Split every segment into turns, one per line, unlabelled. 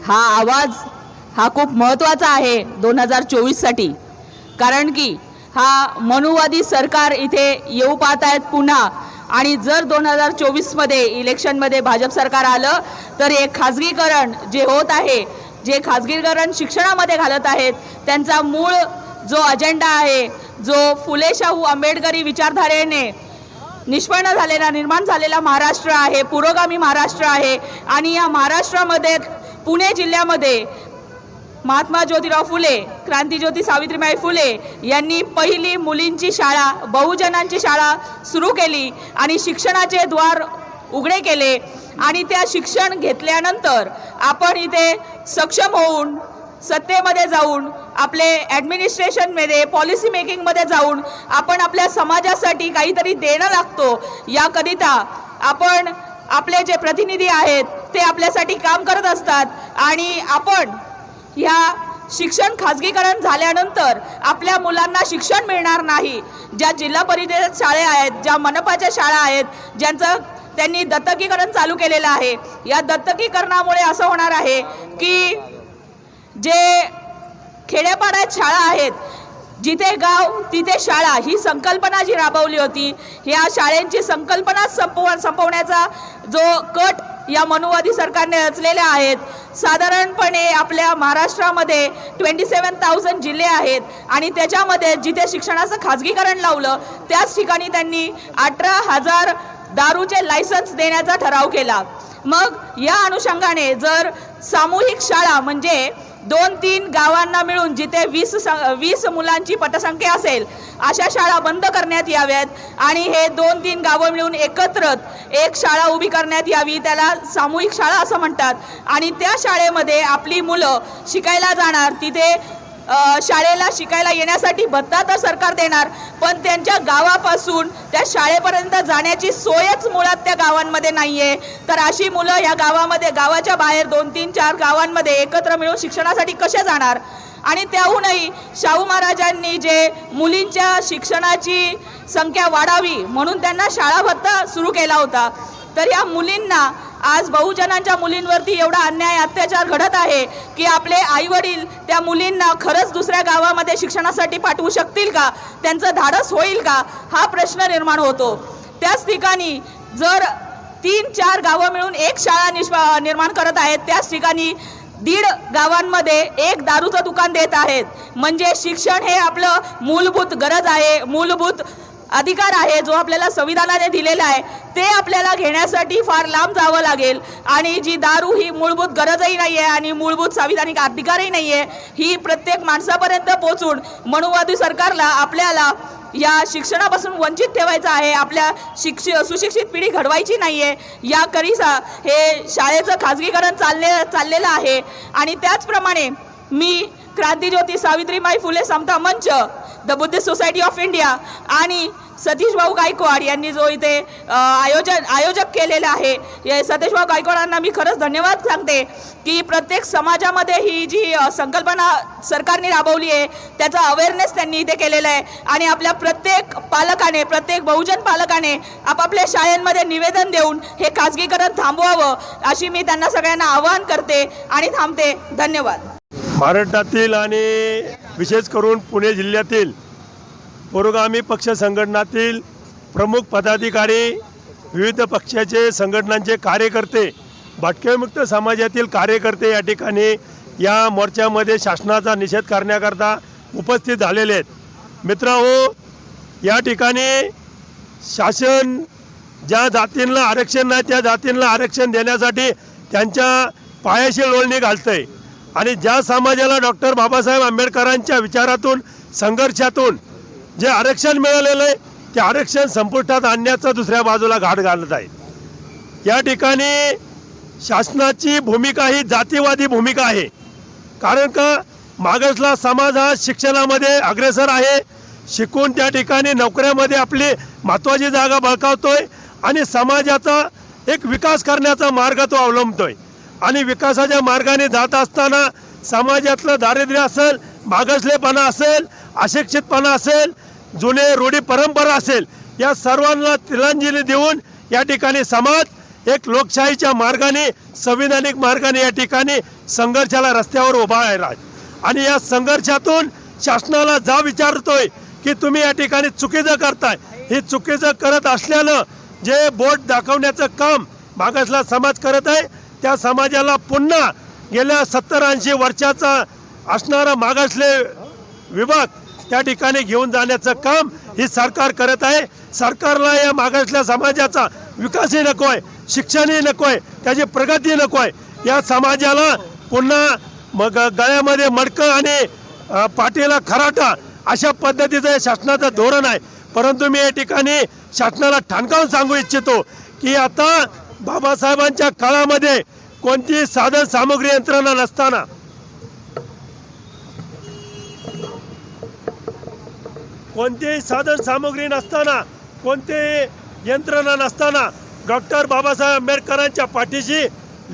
हा आवाज हा खूप महत्त्वाचा आहे 2024साठी, कारण की हा मनुवादी सरकार इथे येऊ पाहत आहेत पुन्हा. आणि जर 2024मध्ये इलेक्शनमध्ये भाजप सरकार आलं तर हे खाजगीकरण जे होत आहे, जे खाजगीकरण शिक्षणामध्ये घालत आहेत, त्यांचा मूळ जो अजेंडा आहे, जो फुले शाहू आंबेडकरी विचारधारेने निष्पन्न झालेला निर्माण झालेला महाराष्ट्र आहे, पुरोगामी महाराष्ट्र आहे. आणि या महाराष्ट्रामध्ये पुणे जिल्ह्यामध्ये महात्मा ज्योतिराव फुले, क्रांतिज्योती सावित्रीबाई फुले यांनी पहिली मुलींची शाळा, बहुजनांची शाळा सुरू केली आणि शिक्षणाचे द्वार उघडे केले. आणि त्या शिक्षण घेतल्यानंतर आपण इथे सक्षम होऊन सत्तेमध्ये जाऊन, आपले ॲडमिनिस्ट्रेशनमध्ये, पॉलिसी मेकिंगमध्ये जाऊन आपण आपल्या समाजासाठी काहीतरी देणं लागतो. याकरिता आपण आपले जे प्रतिनिधी आहेत ते आपल्यासाठी काम करत असतात. आणि आपण ह्या शिक्षण खाजगीकरण झाल्यानंतर आपल्या मुलांना शिक्षण मिळणार नाही. ज्या जिल्हा परिषद शाळा आहेत, ज्या मनपाच्या शाळा आहेत, ज्यांचं त्यांनी दत्तकीकरण चालू केलेलं आहे, या दत्तकीकरणामुळे असं होणार आहे की जे खेड्यापाड्यात शाळा आहेत, जिथे गाव तिथे शाळा ही संकल्पना जी राबवली होती, ह्या शाळेंची संकल्पना संपवण्याचा जो कट या मनुवादी सरकारने रचलेले आहेत. साधारणपणे आपल्या महाराष्ट्रामध्ये 27,000 जिल्हे आहेत आणि त्याच्यामध्ये जिथे शिक्षणाचं खाजगीकरण लावलं त्याच ठिकाणी त्यांनी 18,000 दारूचे लायसन्स देण्याचा ठराव केला. मग या अनुषंगाने जर सामूहिक शाळा म्हणजे 2-3 गावांना मिळून जिथे 20 मुलांची पटसंख्या असेल अशा शाळा बंद करण्यात याव्यात आणि हे 2-3 गावं मिळून एकत्र एक शाळा उभी करण्यात यावी, त्याला सामूहिक शाळा असं म्हणतात. आणि त्या शाळेमध्ये आपली मुलं शिकायला जाणार, तिथे शाळेला शिकायला येण्यासाठी भत्ता तर सरकार देणार, पण त्यांच्या गावापासून त्या शाळेपर्यंत जाण्याची सोयच मुळात त्या गावांमध्ये नाही आहे. तर अशी मुलं या गावामध्ये, गावाच्या बाहेर 2-3-4 गावांमध्ये एकत्र मिळून शिक्षणासाठी कसे जाणार. आणि त्याहूनही शाहू महाराजांनी जे मुलींच्या शिक्षणाची संख्या वाढावी म्हणून त्यांना शाळा भत्ता सुरू केला होता. तर या मुलींना आज बहुजनांच्या मुलींवरती एवढा अन्याय अत्याचार घडत आहे की आपले आईवडील त्या मुलींना खरंच दुसऱ्या गावामध्ये शिक्षणासाठी पाठवू शकतील का, त्यांचं धाडस होईल का, हा प्रश्न निर्माण होतो. त्याच ठिकाणी जर 3-4 गावं मिळून एक शाळा निर्माण करत आहेत, त्याच ठिकाणी 1.5 गावांमध्ये एक दारूचं दुकान देत आहेत. म्हणजे शिक्षण हे आपलं मूलभूत गरज आहे, मूलभूत अधिकार आहे, जो आपल्याला संविधानाने दिलेला आहे, ते आपल्याला घेण्यासाठी फार लांब जावं लागेल. आणि जी दारू ही मूलभूत गरजही नाही आहे आणि मूलभूत संविधानिक अधिकारही नाही आहे, ही प्रत्येक माणसापर्यंत पोहोचून मनुवादी सरकारला आपल्याला या शिक्षणापासून वंचित ठेवायचं आहे, आपल्या सुशिक्षित पिढी घडवायची नाही आहे. याकरिता हे शाळेचं खाजगीकरण चाललेलं आहे. आणि त्याचप्रमाणे मी क्रांतिज्योती सावित्रीबाई फुले समता मंच, the Buddhist society of India आणि सतीश भाऊ गायकवाड यांनी जो इथे आयोजक केलेलं आहे, या सतीश भाऊ गायकवाडांना मी खरंच धन्यवाद सांगते की प्रत्येक समाजामध्ये ही जी संकल्पना सरकारने राबवली आहे त्याचा अवेअरनेस त्यांनी इथे केलेला आहे. आणि आपल्या प्रत्येक पालकाने, प्रत्येक बहुजन पालकाने आपापल्या शाळांमध्ये निवेदन देऊन हे खाजगीकरण थांबवावं अशी मी त्यांना सगळ्यांना आवाहन करते आणि थांबते. धन्यवाद.
महाराष्ट्रातील आणि विशेष करून पुणे जिल्ह्यातील पुरोगामी पक्ष संघटनातील प्रमुख पदाधिकारी, विविध पक्षाचे संघटनांचे कार्यकर्ते, भटकेमुक्त समाजातील कार्यकर्ते या ठिकाणी या मोर्चामध्ये शासनाचा निषेध करण्याकरता उपस्थित झालेले आहेत. मित्रहो, या ठिकाणी शासन ज्या जातींना आरक्षण नाही त्या जातींना आरक्षण देण्यासाठी त्यांच्या पायाशी लोळणी घालतंय आणि ज्या समाजाला डॉक्टर बाबासाहेब आंबेडकरांच्या विचारातून, संघर्षातून जे आरक्षण मिळालेलं आहे ते आरक्षण संपुष्टात आणण्याचा दुसऱ्या बाजूला घाट घालत आहे. या ठिकाणी शासनाची भूमिका ही जातीवादी भूमिका आहे, कारण का मागासला समाज हा शिक्षणामध्ये अग्रेसर आहे, शिकून त्या ठिकाणी नोकऱ्यामध्ये आपली महत्त्वाची जागा बळकावतोय आणि समाजाचा एक विकास करण्याचा मार्ग तो अवलंबतोय. आणि विकासाच्या मार्गाने जात असताना समाजातलं दारिद्र्य असेल, मागासलेपणा असेल, अशिक्षितपणा असेल, जुने रूढी परंपरा असेल, या सर्वांना तिलांजली देऊन या ठिकाणी समाज एक लोकशाहीच्या मार्गाने, संविधानिक मार्गाने या ठिकाणी संघर्षाला रस्त्यावर उभा आहे आणि या संघर्षातून शासनाला जा विचारतोय की तुम्ही या ठिकाणी चुकीचं करताय. हे चुकीचं करत असल्यानं जे बोट दाखवण्याचं काम मागासला समाज करत आहे, त्या समाजाला पुन्हा गेल्या 70-80 वर्षाचा असणारा मागासले विभाग त्या ठिकाणी घेऊन जाण्याचं काम हे सरकार करत आहे. सरकारला या मागासल्या समाजाचा विकासही नको आहे, शिक्षणही नको आहे, त्याची प्रगती नको आहे. या समाजाला पुन्हा मग गळ्यामध्ये मडकं आणि पाठीला खराटा अशा पद्धतीचं शासनाचं धोरण आहे. परंतु मी या ठिकाणी शासनाला ठणकावून सांगू इच्छितो की आता बाबासाहेबांच्या काळामध्ये कोणती साधन सामुग्री यंत्रणा नसताना, कोणतीही साधन सामुग्री नसताना, कोणतीही यंत्रणा नसताना डॉक्टर बाबासाहेब आंबेडकरांच्या पाठीशी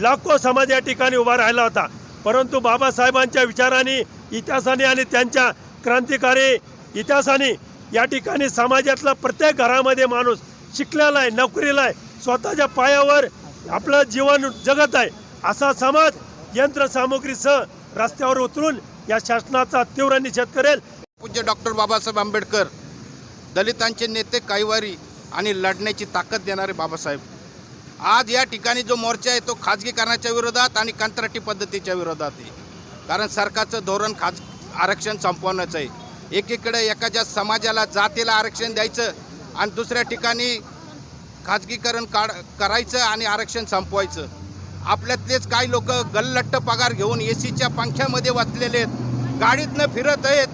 लाखो समाज या ठिकाणी उभा राहिला होता. परंतु बाबासाहेबांच्या विचारांनी, इतिहासाने आणि त्यांच्या क्रांतिकारी इतिहासाने या ठिकाणी समाजातला प्रत्येक घरामध्ये माणूस शिकलेला आहे, नोकरीला आहे, स्वतःच्या पायावर आपलं जीवन जगत आहे. असा समाज यंत्रसामुग्रीसह रस्त्यावर उतरून या शासनाचा तीव्र निषेध करेल.
पूज्य डॉक्टर बाबासाहेब आंबेडकर, दलितांचे नेते, काहीवारी आणि लढण्याची ताकद देणारे बाबासाहेब. आज या ठिकाणी जो मोर्चा आहे तो खाजगीकरणाच्या विरोधात आणि कंत्राटी पद्धतीच्या विरोधात आहे. कारण सरकारचं धोरण आरक्षण संपवण्याचं आहे. एकीकडे एखाद्या समाजाला, जातीला आरक्षण द्यायचं आणि दुसऱ्या ठिकाणी खाजगीकरण करायचं आणि आरक्षण संपवायचं. आपल्यातलेच काही लोक गल्लट्ट पगार घेऊन एसीच्या पंख्यामध्ये बसलेले आहेत, गाडीतनं फिरत आहेत.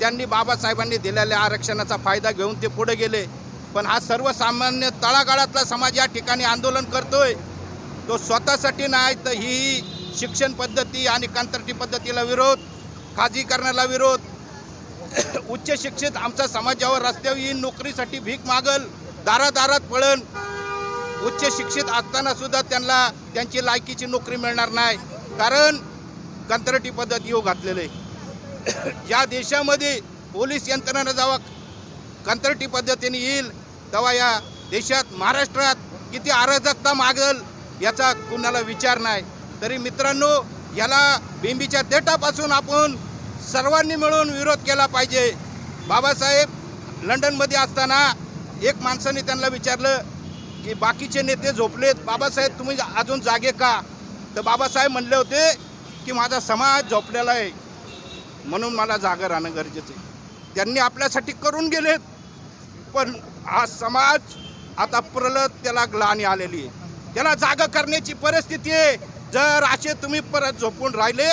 त्यांनी बाबासाहेबांनी दिलेल्या आरक्षणाचा फायदा घेऊन ते पुढे गेले. पण हा सर्वसामान्य तळागाळातला समाज या ठिकाणी आंदोलन करतोय. तो स्वतःसाठी नाही, तर ही शिक्षण पद्धती आणि कंत्राटी पद्धतीला विरोध, खाजगीकरणाला विरोध. उच्च शिक्षित आमचा समाजावर रस्त्यावर येईन, नोकरीसाठी भीक मागल, दारादारात पळण. उच्च शिक्षित असताना सुद्धा त्यांना त्यांची लायकीची नोकरी मिळणार नाही, कारण कंत्राटी पद्धत येऊ घातलेलं आहे. या देशामध्ये पोलीस यंत्रणा जेव्हा कंत्राटी पद्धतीने येईल तेव्हा या देशात, महाराष्ट्रात किती अराजकता मागल याचा कुणाला विचार नाही. तरी मित्रांनो, याला बिंबीच्या देठापासून आपण सर्वांनी मिळून विरोध केला पाहिजे. बाबासाहेब लंडनमध्ये असताना एक माणसाने त्यांना विचारलं की बाकीचे नेते झोपलेत, बाबासाहेब तुम्ही अजून जागे का? तर बाबासाहेब म्हणले होते की माझा समाज झोपलेला आहे, म्हणून मला जागा राहणं गरजेचं आहे. त्यांनी आपल्यासाठी करून गेलेत, पण हा समाज आता प्रलत, त्याला ग्लानी आलेली आहे, त्याला जागा करण्याची परिस्थिती आहे. जर असे तुम्ही परत झोपून राहिले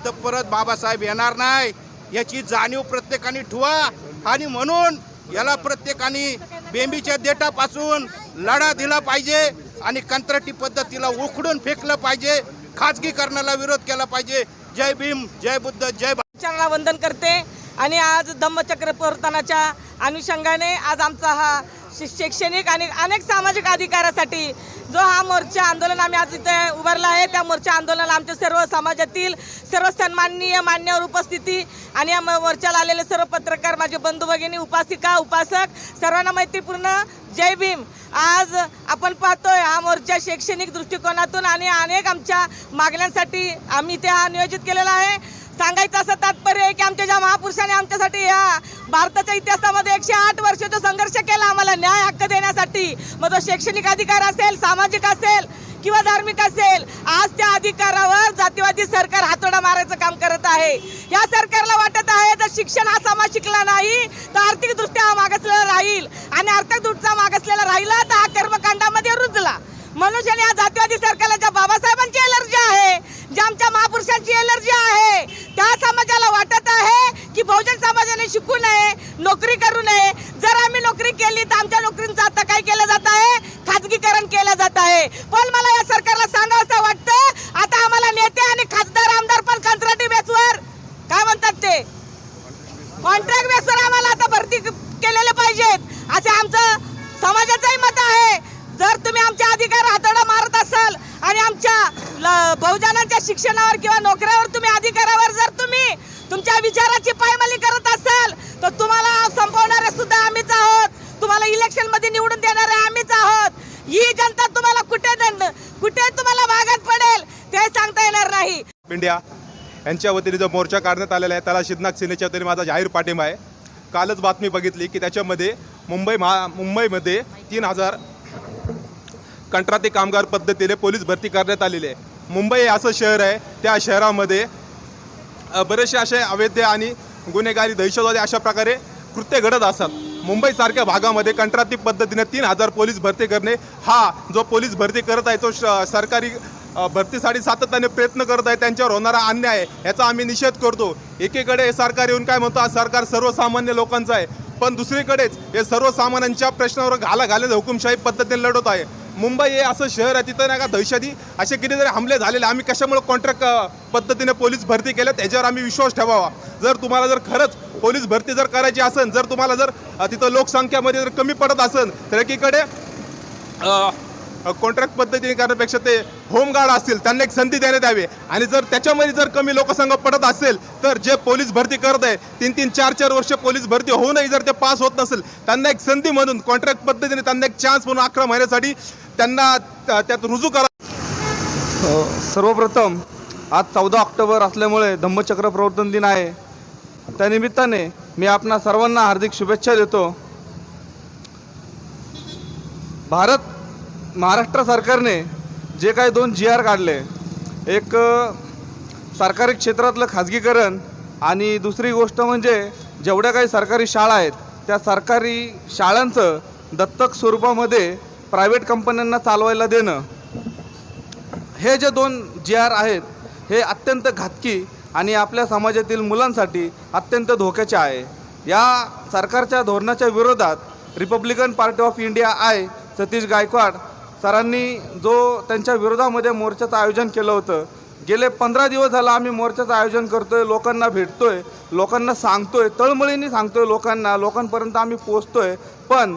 तर परत बाबासाहेब येणार नाही, याची जाणीव प्रत्येकाने ठेवा. आणि म्हणून याला प्रत्येकाने बेंबीच्या देठापासून लढा दिला पाहिजे आणि कंत्राटी पद्धतीला उखडून फेकलं पाहिजे, खाजगीकरणाला विरोध केला पाहिजे. जय भीम, जय बुद्ध, जय
चरणाला वंदन करते. आणि आज धम्मचक्र प्रवर्तनाच्या अनुषंगाने आज आमचा हा शैक्षणिक आणि अनेक सामाजिक अधिकारासाठी जो हा मोर्चा आंदोलन आम्ही आज इथे उभारला आहे, त्या मोर्चा आंदोलनाला आमच्या सर्व समाजातील सर्व सन्माननीय मान्यवर उपस्थिती आणि या मोर्चाला आलेले सर्व पत्रकार, माझे बंधू भगिनी, उपासिका, उपासक, सर्वांना मैत्रीपूर्ण जय भीम. आज आपण पाहतोय हा मोर्चा शैक्षणिक दृष्टिकोनातून आणि अनेक आमच्या मागण्यांसाठी आम्ही ते नियोजित केलेला आहे. सांगायचं असं तात्पर्य आहे की आमच्या ज्या महापुरुषांनी आमच्यासाठी या भारताच्या इतिहासामध्ये 108 वर्षाचा संघर्ष केला आम्हाला न्याय हक्क देण्यासाठी, मग तो शैक्षणिक अधिकार असेल, सामाजिक असेल किंवा धार्मिक असेल, आज त्या अधिकारावर जातीवादी सरकार हातोडा मारायचं काम करत आहे. या सरकारला वाटत आहे जर शिक्षण हा समाज शिकला नाही तर आर्थिकदृष्ट्या हा मागासलेला राहील, आणि आर्थिकदृष्ट्या मागासलेला राहिला तर हा कर्मकांडामध्ये रुजला. मनुष्याने या जातीवादी सरकारला ज्या बाबासाहेबांची एलर्जी आहे, ज्या आमच्या महापुरुषांची एलर्जी आहे, त्या समाजाला वाटत आहे की बहुजन समाजाने शिकू नये, नोकरी करू नये. जर आम्ही नोकरी केली तर आमच्या नोकरींचं आता काय केलं जात आहे, खाजगीकरण केलं जात आहे. पण मला या सरकारला सांगावं वाटतं, आता आम्हाला नेते आणि खासदार, आमदार पण कंत्राटी बेसवर, काय म्हणतात ते, कॉन्ट्रॅक्ट बेसवर आम्हाला आता भरती केलेले पाहिजेत, असे आमचं समाजाचंही मत आहे. जर तुम्ही आमच्या अधिकार हातोडा मारत असाल आणि आमच्या बहुजनांच्या शिक्षणावर किंवा नोकऱ्यावर, तुम्ही अधिकारावर जर तुम्ही तुमच्या विचाराची पायमल्ली करत असाल तर तुम्हाला संपवणारे सुद्धा आम्हीच आहोत, तुम्हाला इलेक्शनमध्ये निवडून देणारे आम्हीच आहोत. ही जनता तुम्हाला कुठे तुम्हाला भागात पडेल ते सांगता येणार नाही.
इंडिया यांच्या वतीने जो मोर्चा काढण्यात आलेला आहे त्याला शिवनाथ सेनेच्या वतीने माझा जाहीर पाठिंबा आहे. कालच बातमी बघितली की त्याच्यामध्ये मुंबईमध्ये 3000 कंत्राटी कामगार पद्धतीने पोलीस भरती करण्यात आलेली आहे. मुंबई हे असं शहर आहे, त्या शहरामध्ये बरेचसे असे अवैध आणि गुन्हेगारी दहशतवादी अशा प्रकारे कृत्य घडत असतात. मुंबईसारख्या भागामध्ये कंत्राटी पद्धतीने 3000 पोलीस भरती करणे, हा जो पोलीस भरती करत आहे तो सरकारी भरतीसाठी सातत्याने प्रयत्न करत आहे, त्यांच्यावर होणारा अन्याय आहे याचा आम्ही निषेध करतो. एकीकडे हे सरकार येऊन काय म्हणतो, आज सरकार सर्वसामान्य लोकांचं आहे, पण दुसरीकडेच हे सर्वसामान्यांच्या प्रश्नावर घालायचं हुकुमशाही पद्धतीने लढवत आहे. मुंबई हे असं शहर आहे, तिथं नाही का दहशती असे कितीतरी हमले झालेले. आम्ही कशामुळे कॉन्ट्रॅक्ट पद्धतीने पोलीस भरती केलं त्याच्यावर आम्ही विश्वास ठेवावा. जर तुम्हाला जर खरंच पोलीस भरती जर करायची असेल, जर तुम्हाला जर तिथं लोकसंख्यामध्ये जर कमी पडत असेल तर एकीकडे कॉन्ट्रॅक्ट पद्धतीने करण्यापेक्षा ते होमगार्ड असतील त्यांना एक संधी देण्यात यावी. आणि जर त्याच्यामध्ये जर कमी लोकसंख्या पडत असेल तर जे पोलीस भरती करत आहे 3-3, 4-4 वर्ष पोलीस भरती होऊनही जर ते पास होत नसेल त्यांना एक संधी म्हणून कॉन्ट्रॅक्ट पद्धतीने त्यांना एक चान्स म्हणून 11 महिन्यासाठी त्यांना त्यात रुजू करा.
सर्वप्रथम आज 14 ऑक्टोबर असल्यामुळे धम्मचक्र प्रवर्तन दिन आहे. त्यानिमित्ताने मी आपणा सर्वांना हार्दिक शुभेच्छा देतो. महाराष्ट्र सरकारने जे काही 2 GR काढले, एक सरकारी क्षेत्रातलं खाजगीकरण आणि दुसरी गोष्ट म्हणजे जेवढ्या काही सरकारी शाळा आहेत त्या सरकारी शाळांचं दत्तक स्वरूपामध्ये प्रायव्हेट कंपन्यांना चालवायला देणं, हे जे 2 GR आहेत हे अत्यंत घातकी आणि आपल्या समाजातील मुलांसाठी अत्यंत धोक्याचे आहे. या सरकारच्या धोरणाच्या विरोधात Republican party of India Satish Gaikwad सरांनी जो त्यांच्या विरोधामध्ये मोर्चाचं आयोजन केलं होतं. गेले 15 दिवस झाला आम्ही मोर्चाचं आयोजन करतोय, लोकांना भेटतोय, लोकांना सांगतोय, तळमळीने सांगतोय, लोकांपर्यंत आम्ही पोचतोय. पण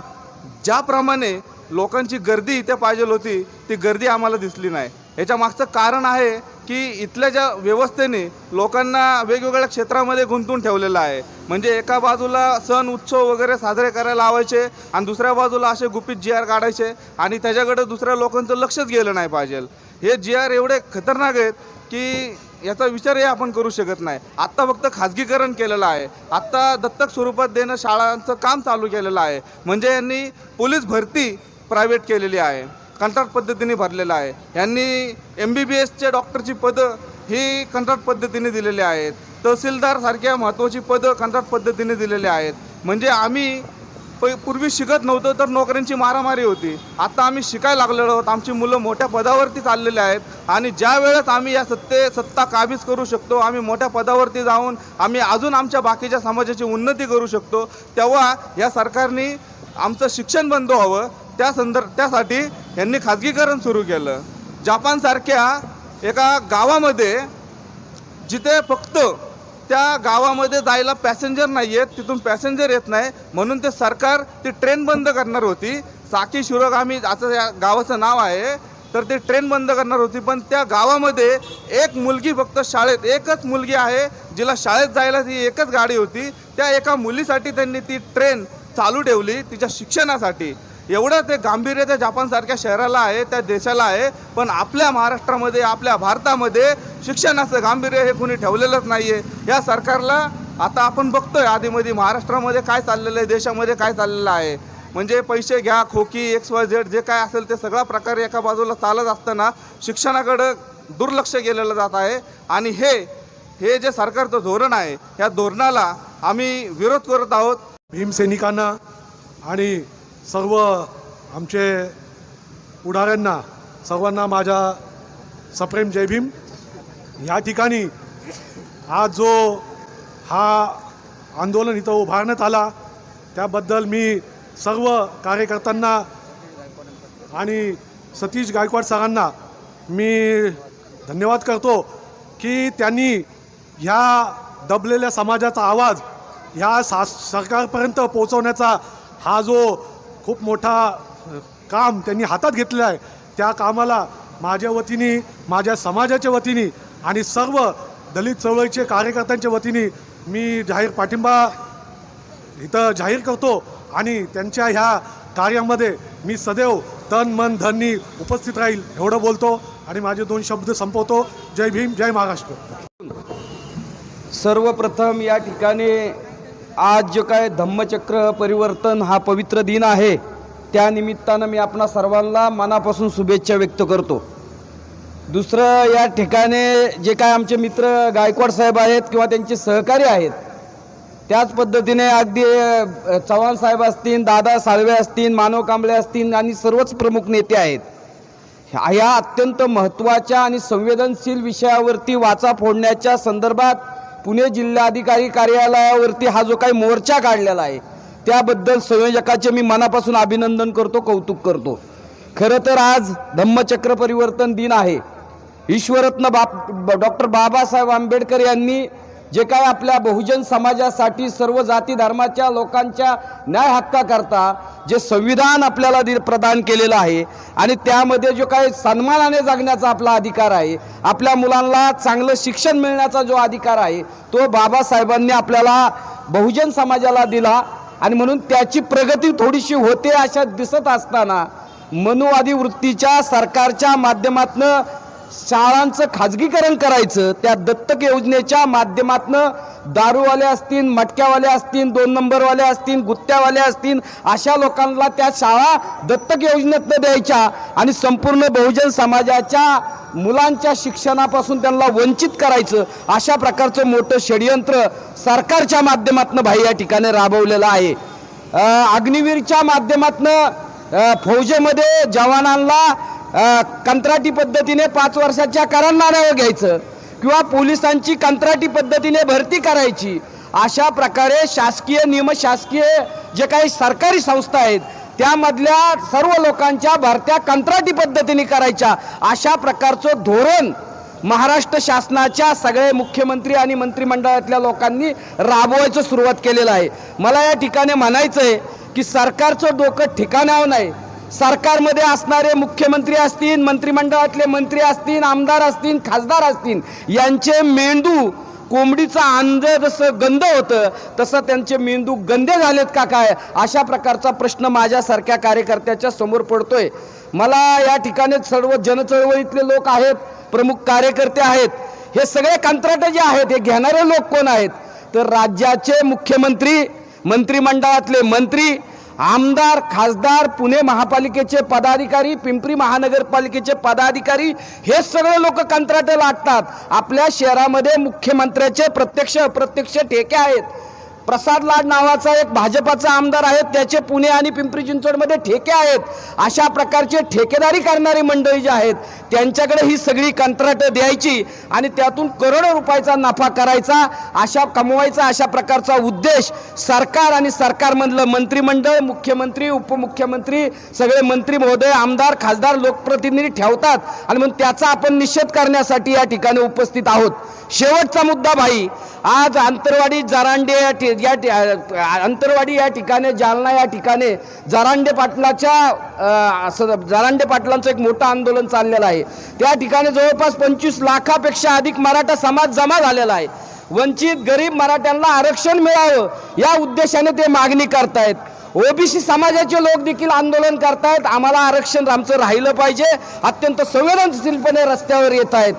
ज्याप्रमाणे लोकांची गर्दी इथे पाहिजे होती ती गर्दी आम्हाला दिसली नाही. याच्या मागचं कारण आहे की इथल्या ज्या व्यवस्थेने लोकांना वेगवेगळ्या क्षेत्रामध्ये गुंतवून ठेवलेलं आहे. म्हणजे एका बाजूला सण उत्सव वगैरे साजरे करायला लावायचे आणि दुसऱ्या बाजूला असे गुपित GR काढायचे आणि त्याच्याकडे दुसऱ्या लोकांचं लक्षच गेलं नाही पाहिजे. हे GR एवढे खतरनाक आहेत की याचा विचारही आपण करू शकत नाही. आत्ता फक्त खाजगीकरण केलेलं आहे, आत्ता दत्तक स्वरूपात देणं शाळांचं काम चालू केलेलं आहे. म्हणजे यांनी पोलीस भरती प्रायव्हेट केलेली आहे, कंत्राट पद्धतीने भरलेलं आहे. यांनी MBBSचे डॉक्टरची पदं ही कंत्राट पद्धतीने दिलेली आहेत. तहसीलदारसारख्या महत्त्वाची पदं कंत्राट पद्धतीने दिलेली आहेत. म्हणजे आम्ही पूर्वी शिकत नव्हतो तर नोकऱ्यांची मारामारी होती, आता आम्ही शिकायला लागलेलो आहोत. आमची मुलं मोठ्या पदावरती चाललेले आहेत आणि ज्या वेळेस आम्ही या सत्ता काबीज करू शकतो, आम्ही मोठ्या पदावरती जाऊन आम्ही अजून आमच्या बाकीच्या समाजाची उन्नती करू शकतो, तेव्हा या सरकारने आमचं शिक्षण बंद व्हावं त्यासाठी यांनी खाजगीकरण सुरू केलं. जपानसारख्या एका गावामध्ये जिथे फक्त त्या गावामध्ये जायला पॅसेंजर नाही आहेत, तिथून पॅसेंजर येत नाही म्हणून ते सरकार ती ट्रेन बंद करणार होती. साकी शिरोगामी असं या गावाचं नाव आहे. तर ते ट्रेन बंद करणार होती, पण त्या गावामध्ये एक मुलगी फक्त शाळेत, एकच मुलगी आहे जिला शाळेत जायला ती एकच गाडी होती. त्या एका मुलीसाठी त्यांनी ती ट्रेन चालू ठेवली तिच्या शिक्षणासाठी. एवढं ते गांभीर्य त्या जपानसारख्या शहराला आहे, त्या देशाला आहे. पण आपल्या महाराष्ट्रामध्ये, आपल्या भारतामध्ये शिक्षणाचं गांभीर्य हे कुणी ठेवलेलंच नाही आहे. या सरकारला आता आपण बघतोय आधीमध्ये महाराष्ट्रामध्ये काय चाललेलं आहे, देशामध्ये काय चाललेलं आहे. म्हणजे पैसे घ्या, खोकी, XYZ जे काय असेल ते सगळा प्रकार एका बाजूला चालत असताना शिक्षणाकडं दुर्लक्ष केलेलं जात आहे. आणि हे जे सरकारचं धोरण आहे ह्या धोरणाला आम्ही विरोध करत आहोत.
भीमसैनिकांना आणि सर्व आमचे पुढाऱ्यांना सर्वांना माझा सप्रेम जय भीम. या ठिकाणी आज जो हा आंदोलन इथं उभारण्यात आला त्याबद्दल मी सर्व कार्यकर्त्यांना आणि सतीश गायकवाड सरांना मी धन्यवाद करतो की त्यांनी ह्या दबलेल्या समाजाचा आवाज ह्या सरकारपर्यंत पोहोचवण्याचा हा जो खूप मोठा काम त्यांनी हातात घेतलेला आहे. त्या कामाला माझ्या वतीने, माझ्या समाजाच्या वतीने आणि सर्व दलित चळवळीचे कार्यकर्त्यांच्या वतीने मी जाहीर पाठिंबा इथं जाहीर करतो आणि त्यांच्या ह्या कार्यामध्ये मी सदैव
तन मन धननी उपस्थित राहील एवढं बोलतो आणि माझे 2 शब्द संपवतो. जय भीम, जय महाराष्ट्र.
सर्वप्रथम या ठिकाणी आज जो काय धम्मचक्र परिवर्तन हा पवित्र दिन आहे, त्या निमित्तानं मी आपणा सर्वांना मनापासून शुभेच्छा व्यक्त करतो. दुसरं, या ठिकाणी जे काय आमचे मित्र गायकवाड साहेब आहेत किंवा त्यांचे सहकारी आहेत, त्याच पद्धतीने अगदी चव्हाण साहेब असतील, दादा साळवे असतील, मानव कांबळे असतील आणि सर्वच प्रमुख नेते आहेत. ह्या अत्यंत महत्त्वाच्या आणि संवेदनशील विषयावरती वाचा फोडण्याच्या संदर्भात पुणे जिल्हाधिकारी कार्यालयावरती हा जो काही मोर्चा काढलेला आहे, त्याबद्दल संयोजकाचे मी मनापासून अभिनंदन करतो, कौतुक करतो. खरं तर आज धम्मचक्र परिवर्तन दिन आहे. ईश्वरत्न डॉक्टर बाबासाहेब आंबेडकर यांनी जे काय आपल्या बहुजन समाजासाठी सर्व जाती धर्माच्या लोकांच्या न्याय हक्काकरता जे संविधान आपल्याला प्रदान केलेलं आहे आणि त्यामध्ये जो काही सन्मानाने जगण्याचा आपला अधिकार आहे, आपल्या मुलांना चांगलं शिक्षण मिळण्याचा जो अधिकार आहे, तो बाबासाहेबांनी आपल्याला बहुजन समाजाला दिला. आणि म्हणून त्याची प्रगती थोडीशी होते अशा दिसत असताना मनुवादी वृत्तीच्या सरकारच्या माध्यमातनं शाळांचं खाजगीकरण करायचं, त्या दत्तक योजनेच्या माध्यमातनं दारूवाले असतील, मटक्यावाले असतील, 2 नंबरवाले असतील, गुत्त्यावाले असतील, अशा लोकांना त्या शाळा दत्तक योजनेतनं द्यायच्या आणि संपूर्ण बहुजन समाजाच्या मुलांच्या शिक्षणापासून त्यांना वंचित करायचं, अशा प्रकारचं मोठं षडयंत्र सरकारच्या माध्यमातनं भाई या ठिकाणी राबवलेलं आहे. अग्निवीरच्या माध्यमातनं फौजेमध्ये जवानांना कंत्राटी पद्धतीने 5 वर्षाच्या करारनाम्यावर घ्यायचं किंवा पोलिसांची कंत्राटी पद्धतीने भरती करायची. अशा प्रकारे शासकीय निमशासकीय जे काही सरकारी संस्था आहेत त्यामधल्या सर्व लोकांच्या भरत्या कंत्राटी पद्धतीने करायच्या, अशा प्रकारचं धोरण महाराष्ट्र शासनाच्या सगळे मुख्यमंत्री आणि मंत्रिमंडळातल्या लोकांनी राबवायचं सुरुवात केलेलं आहे. मला या ठिकाणी म्हणायचं आहे की सरकारचं डोकं ठिकाणावर नाही. सरकारमध्ये असणारे मुख्यमंत्री असतील, मंत्रिमंडळातले मंत्री असतील, आमदार असतील, खासदार असतील, यांचे मेंदू कोंबडीचा अंड जसं गंध होतं तसं त्यांचे मेंदू गंदे झालेत का काय, अशा प्रकारचा प्रश्न माझ्यासारख्या कार्यकर्त्याच्या समोर पडतोय. मला या ठिकाणी सर्व जनचळवळीतले लोक आहेत, प्रमुख कार्यकर्ते आहेत, हे सगळे कंत्राट जे आहेत हे घेणारे लोक कोण आहेत, तर राज्याचे मुख्यमंत्री, मंत्रिमंडळातले मंत्री, आमदार, खासदार, पुणे महापालिकेचे पदाधिकारी, पिंपरी महानगरपालिकेचे पदाधिकारी, हे सगळे लोक कंत्राट लाटतात. आपल्या शहरामध्ये मुख्यमंत्र्याचे प्रत्यक्ष अप्रत्यक्ष ठेके आहेत. प्रसाद लाड नावाचा एक भाजपाचा आमदार आहे, त्याचे पुणे आणि पिंपरी चिंचवडमध्ये ठेके आहेत. अशा प्रकारचे ठेकेदारी करणारी मंडळी जी आहेत त्यांच्याकडे ही सगळी कंत्राटं द्यायची आणि त्यातून करोडो रुपयाचा नफा करायचा, कमवायचा, अशा प्रकारचा उद्देश सरकार आणि सरकारमधलं मंत्रिमंडळ, मुख्यमंत्री, उपमुख्यमंत्री, सगळे मंत्री महोदय, आमदार, खासदार, लोकप्रतिनिधी ठेवतात. आणि म्हणून त्याचा आपण निषेध करण्यासाठी या ठिकाणी उपस्थित आहोत. शेवटचा मुद्दा भाई, आज अंतरवाडी जरांडे अंतरवाडी या ठिकाणी, जालना या ठिकाणी जरांडे पाटलांचं एक मोठं आंदोलन चाललेलं आहे. त्या ठिकाणी जवळपास 25 लाखापेक्षा अधिक मराठा समाज जमा झालेला आहे. वंचित गरीब मराठ्यांना आरक्षण मिळावं या उद्देशाने ते मागणी करतायत. ओबीसी समाजाचे लोक देखील आंदोलन करतायत, आम्हाला आरक्षण आमचं राहिलं पाहिजे, अत्यंत संवेदनशीलपणे रस्त्यावर येत आहेत.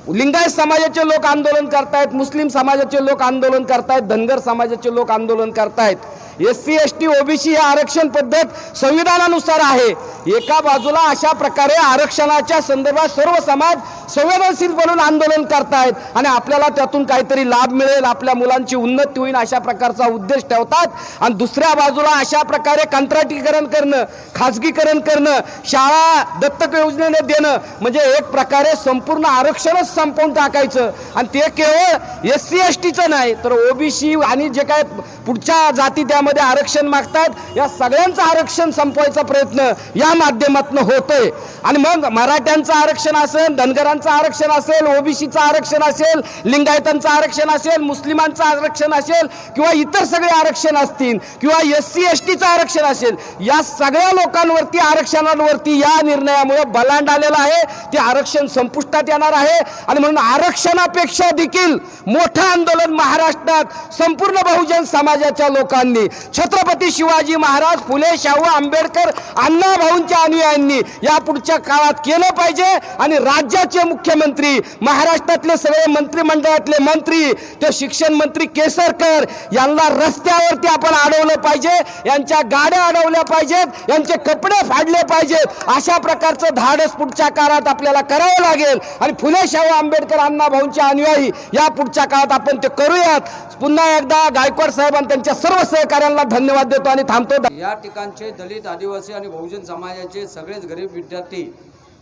लिंगायत समाजाचे लोक आंदोलन करतायत, मुस्लिम समाजाचे लोक आंदोलन करतायत, धनगर समाजाचे लोक आंदोलन करतायत. SC ST OBC ही आरक्षण पद्धत संविधानानुसार आहे. एका बाजूला अशा प्रकारे आरक्षणाच्या संदर्भात सर्व समाज संवेदनशील बनून आंदोलन करतायत आणि आपल्याला त्यातून काहीतरी लाभ मिळेल, आपल्या मुलांची उन्नती होईल, अशा प्रकारचा उद्देश ठेवतात. आणि दुसऱ्या बाजूला अशा प्रकारे कंत्राटीकरण करणं, खाजगीकरण करणं, शाळा दत्तक योजनेने देणं, म्हणजे एक प्रकारे संपूर्ण आरक्षणच संपवून टाकायचं. आणि ते केवळ SC STचं नाही तर OBC आणि जे काय पुढच्या जाती त्यामध्ये आरक्षण मागतात, या सगळ्यांचं आरक्षण संपवायचा प्रयत्न या माध्यमातून होतोय. आणि मग मराठ्यांचं आरक्षण असेल, धनगरांचं आरक्षण असेल, OBCचं आरक्षण असेल, लिंगायतांचं आरक्षण असेल, मुस्लिमांचं आरक्षण असेल किंवा इतर सगळे आरक्षण असतील किंवा SC STचं आरक्षण असेल, या सगळ्या लोकांवरती आरक्षणांवरती या निर्णयामुळे बलांड आलेला आहे. ते आरक्षण संपुष्टात येणार आहे. आणि म्हणून आरक्षणापेक्षा देखील मोठं आंदोलन महाराष्ट्रात संपूर्ण बहुजन समाजाच्या लोकांनी
छत्रपती शिवाजी महाराज, फुले शाहू आंबेडकर, अण्णाभाऊंच्या अनुयायांनी या पुढच्या काळात केलं पाहिजे आणि राज्याचे मुख्यमंत्री, महाराष्ट्रातले सगळे मंत्रिमंडळातले मंत्री, ते शिक्षण मंत्री केसरकर यांना रस्त्यावरती आपण अडवलं पाहिजे, यांच्या गाड्या अडवल्या पाहिजेत, यांचे कपडे फाडले पाहिजेत. अशा प्रकारचं धाडस पुढच्या काळात आपल्याला करावं लागेल आणि फुले शाहू आंबेडकर अण्णाभाऊंचे अनुयायी या पुढच्या काळात आपण ते करूयात. पुन्हा एकदा गायकवाड साहेब आणि त्यांच्या सर्व सहकाऱ्यांना धन्यवाद देतो आणि थांबतो.
या ठिकाणचे दलित, आदिवासी आणि बहुजन समाजाचे सगळेच गरीब विद्यार्थी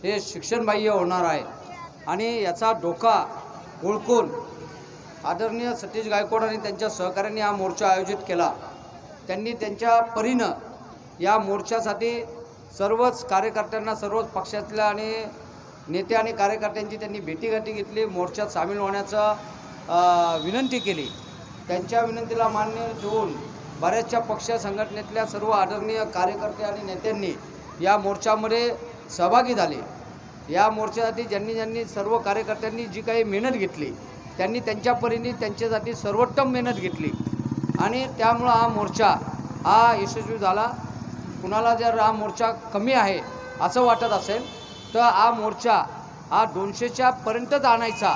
हे शिक्षणबाह्य होणार आहेत आणि याचा धोका ओळखून आदरणीय सतीश गायकवाड आणि त्यांच्या सहकाऱ्यांनी हा मोर्चा आयोजित केला. त्यांनी त्यांच्या परीनं या मोर्चासाठी सर्वच कार्यकर्त्यांना, सर्वच पक्षातल्या आणि नेते आणि कार्यकर्त्यांची त्यांनी भेटीगाठी घेतली, मोर्चात सामील होण्याचा विनंती केली. त्यांच्या विनंतीला मान्य ठेवून बऱ्याचशा पक्ष संघटनेतल्या सर्व आदरणीय कार्यकर्ते आणि नेत्यांनी या मोर्चामध्ये सहभागी झाले. या मोर्चासाठी ज्यांनी सर्व कार्यकर्त्यांनी जी काही मेहनत घेतली त्यांनी त्यांच्या परीने त्यांच्यासाठी सर्वोत्तम मेहनत घेतली आणि त्यामुळं हा मोर्चा हा यशस्वी झाला. कुणाला जर हा मोर्चा कमी आहे असं वाटत असेल तर हा मोर्चा हा 200च्या पर्यंतच आणायचा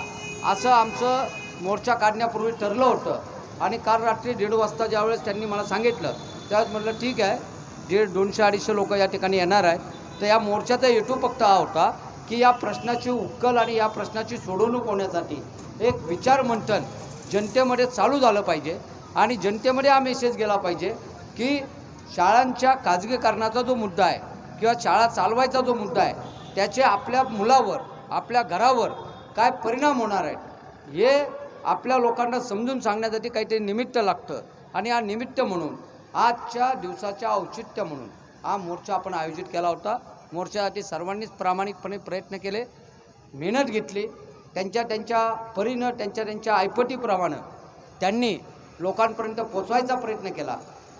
असं आमचं मोर्चा काढण्यापूर्वी ठरलं होतं आणि काल रात्री 1:30 वाजता ज्यावेळेस त्यांनी मला सांगितलं त्यावेळेस म्हटलं ठीक आहे, 200-250 लोक या ठिकाणी येणार आहेत. तर या मोर्चाचा हेतू फक्त हा होता की या प्रश्नाची उकल आणि या प्रश्नाची सोडवणूक होण्यासाठी एक विचार मंथन जनतेमध्ये चालू झालं पाहिजे आणि जनतेमध्ये हा मेसेज गेला पाहिजे की शाळांच्या खाजगीकरणाचा जो मुद्दा आहे किंवा शाळा चालवायचा जो मुद्दा आहे त्याचे आपल्या मुलावर, आपल्या घरावर काय परिणाम होणार आहेत हे आपल्या लोकांना समजून सांगण्यासाठी काहीतरी निमित्त लागतं आणि हा निमित्त म्हणून आजच्या दिवसाच्या औचित्य म्हणून हा मोर्चा आपण आयोजित केला होता. मोर्चासाठी सर्वांनीच प्रामाणिकपणे प्रयत्न केले, मेहनत घेतली, त्यांच्या परीनं त्यांच्या ऐपतीप्रमाणे त्यांनी लोकांपर्यंत पोचवायचा प्रयत्न केला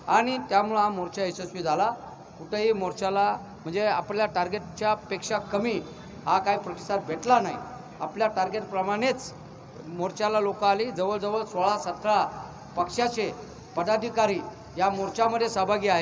आणि त्यामुळं हा मोर्चा यशस्वी झाला. कुठेही मोर्चाला म्हणजे आपल्या टार्गेटच्या पेक्षा कमी हा काय प्रतिसाद भेटला नाही. आपल्या टार्गेटप्रमाणेच मोर्चाला लोक आली. जवळजवळ 16-17 पक्षाचे पदाधिकारी या मोर्चामध्ये सहभागी आहेत.